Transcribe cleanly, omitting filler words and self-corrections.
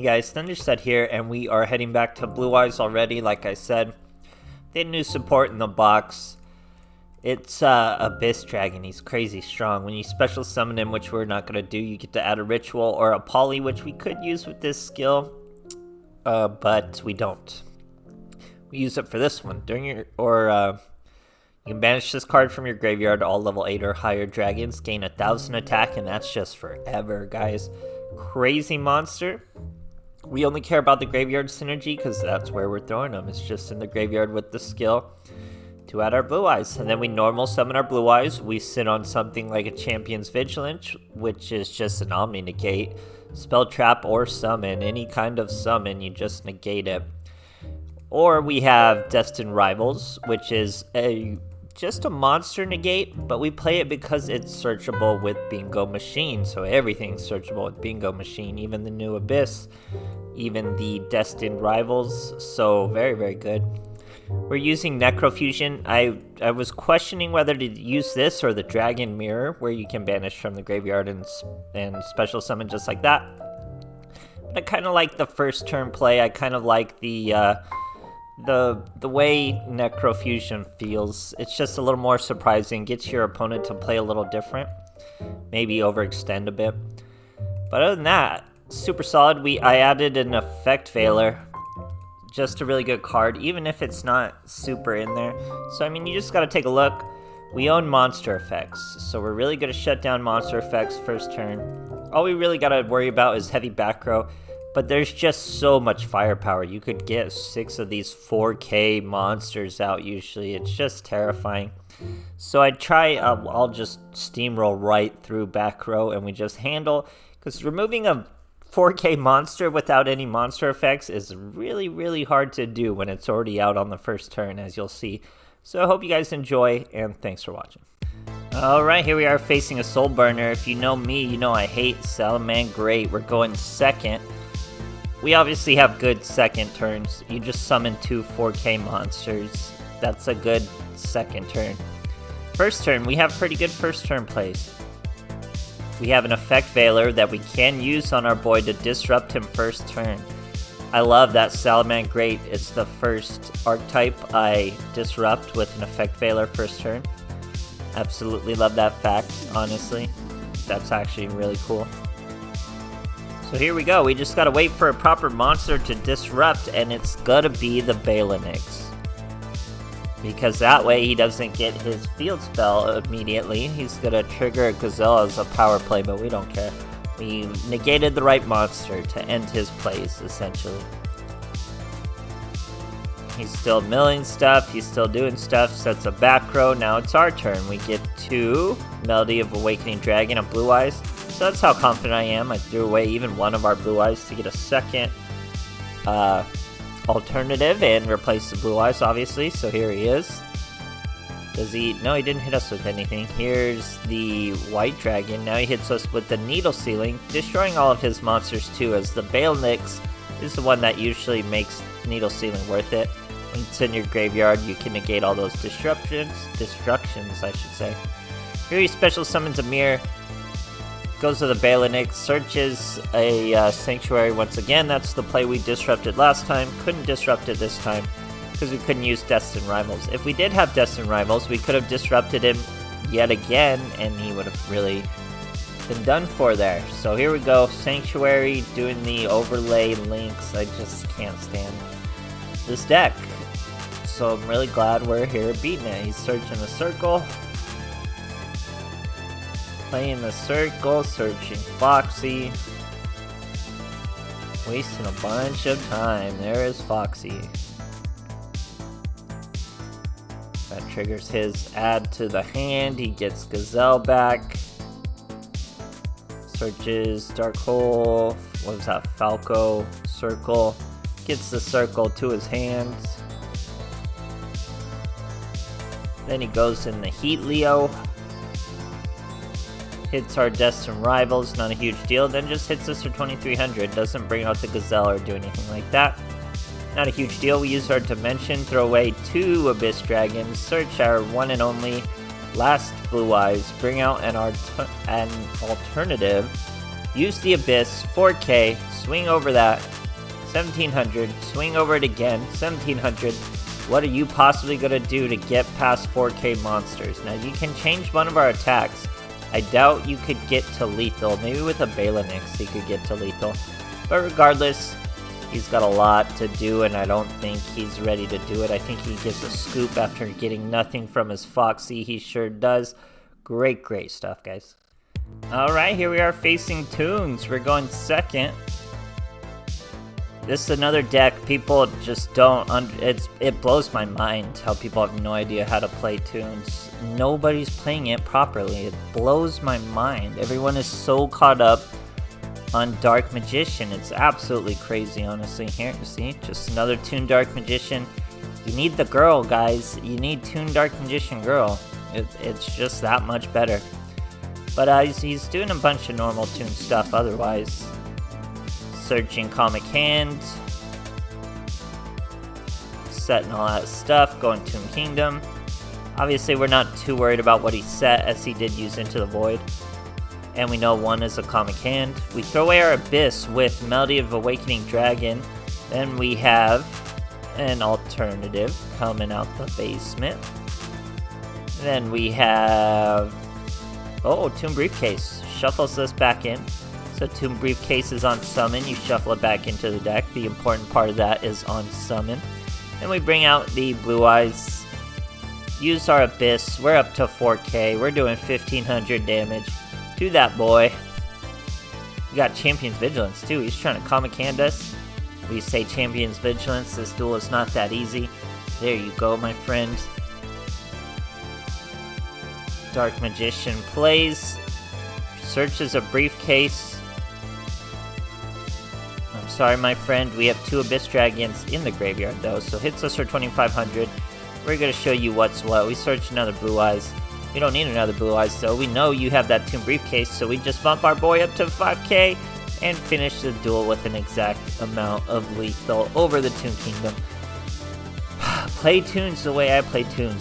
Hey guys, THUNDERSTUD here, and we are heading back to Blue Eyes already, like I said. They had new support in the box. It's Abyss Dragon. He's crazy strong. When you special summon him, which we're not going to do, you get to add a ritual or a poly, which we could use with this skill, but we don't. We use it for this one. You can banish this card from your graveyard to all level 8 or higher dragons, gain 1000 attack, and that's just forever, guys. Crazy monster. We only care about the graveyard synergy because that's where we're throwing them. It's just in the graveyard with the skill to add our Blue Eyes. And then we normal summon our Blue Eyes. We sit on something like a Champion's Vigilance, which is just an Omni Negate. Spell Trap or Summon. Any kind of summon, you just negate it. Or we have Destined Rivals, which is just a monster negate, but we play it because it's searchable with Bingo Machine. So everything's searchable with Bingo Machine, even the new Abyss, even the Destined Rivals. So very, very good. We're using Necrofusion. I was questioning whether to use this or the Dragon Mirror, where you can banish from the graveyard and special summon just like that. But I kind of like the first turn play. I kind of like the way Necrofusion feels. It's just a little more surprising, gets your opponent to play a little different, maybe overextend a bit. But other than that, super solid. I added an Effect Veiler, just a really good card, even if it's not super in there. So I mean, you just gotta take a look. We own monster effects, so we're really gonna shut down monster effects first turn. All we really gotta worry about is heavy back row. But there's just so much firepower. You could get 6 of these 4K monsters out usually. It's just terrifying. So I'll just steamroll right through back row and we just handle. Because removing a 4K monster without any monster effects is really, really hard to do when it's already out on the first turn, as you'll see. So I hope you guys enjoy, and thanks for watching. Alright, here we are facing a Soul Burner. If you know me, you know I hate Salamangreat. We're going second. We obviously have good second turns. You just summon 2 4K monsters. That's a good second turn. First turn, we have pretty good first turn plays. We have an Effect Veiler that we can use on our boy to disrupt him first turn. I love that Salamangreat. It's the first archetype I disrupt with an Effect Veiler first turn. Absolutely love that fact, honestly. That's actually really cool. So here we go, we just gotta wait for a proper monster to disrupt, and it's gotta be the Balinix. Because that way he doesn't get his field spell immediately. He's gonna trigger a Gazelle as a power play, but we don't care. We negated the right monster to end his plays, essentially. He's still milling stuff, he's still doing stuff, sets a back row. Now it's our turn. We get 2 Melody of Awakening Dragon and Blue Eyes. So that's how confident I am. I threw away even one of our Blue Eyes to get a second alternative and replace the Blue Eyes, obviously. So here he is. Does he? No, he didn't hit us with anything. Here's the White Dragon. Now he hits us with the Needle Ceiling, destroying all of his monsters too, as the Balinix is the one that usually makes Needle Ceiling worth it. When it's in your graveyard, you can negate all those destructions, I should say. Here he special summons a mirror. Goes to the Balinix, searches a Sanctuary once again. That's the play we disrupted last time. Couldn't disrupt it this time because we couldn't use Destined Rivals. If we did have Destined Rivals, we could have disrupted him yet again, and he would have really been done for there. So here we go, Sanctuary doing the overlay links. I just can't stand this deck. So I'm really glad we're here beating it. He's searching the circle. Playing the circle, searching Foxy. Wasting a bunch of time. There is Foxy. That triggers his add to the hand. He gets Gazelle back. Searches Dark Hole. What was that? Falco. Circle. Gets the circle to his hands. Then he goes in the Heat Leo. Hits our Destined Rivals, not a huge deal. Then just hits us for 2300. Doesn't bring out the Gazelle or do anything like that. Not a huge deal. We use our Dimension, throw away 2 Abyss Dragons, search our one and only last Blue Eyes, bring out an alternative, use the Abyss, 4k, swing over that, 1700, swing over it again, 1700. What are you possibly going to do to get past 4k monsters? Now you can change one of our attacks. I doubt you could get to lethal. Maybe with a Balanix he could get to lethal. But regardless, he's got a lot to do and I don't think he's ready to do it. I think he gives a scoop after getting nothing from his Foxy. He sure does. Great stuff, guys. Alright, here we are facing Tunes. We're going second. This is another deck people just don't it blows my mind how people have no idea how to play Tunes. Nobody's playing it properly. It blows my mind. Everyone is so caught up on Dark Magician. It's absolutely crazy, honestly. Here, you see, just another Toon Dark Magician. You need the girl, guys. You need Toon Dark Magician girl. It's just that much better. But he's doing a bunch of normal Toon stuff otherwise. Searching Comic Hand, setting all that stuff, going Toon Kingdom. Obviously we're not too worried about what he set as he did use Into the Void. And we know one is a Comic Hand. We throw away our Abyss with Melody of Awakening Dragon. Then we have an alternative coming out the basement. Then we have... oh, Toon Briefcase. Shuffles this back in. So Toon Briefcase is on Summon, you shuffle it back into the deck. The important part of that is on Summon. Then we bring out the Blue Eyes, use our Abyss, we're up to 4k, we're doing 1500 damage to that boy. We got Champion's Vigilance too, he's trying to Comic Hand us. We say Champion's Vigilance, this duel is not that easy. There you go, my friend. Dark Magician plays, searches a Briefcase. Sorry, my friend, we have 2 Abyss Dragons in the graveyard, though, so hits us for 2500. We're going to show you what's what. We search another Blue Eyes. We don't need another Blue Eyes, though. We know you have that Toon Briefcase, so we just bump our boy up to 5k and finish the duel with an exact amount of lethal over the Toon Kingdom. Play Tunes the way I play Tunes.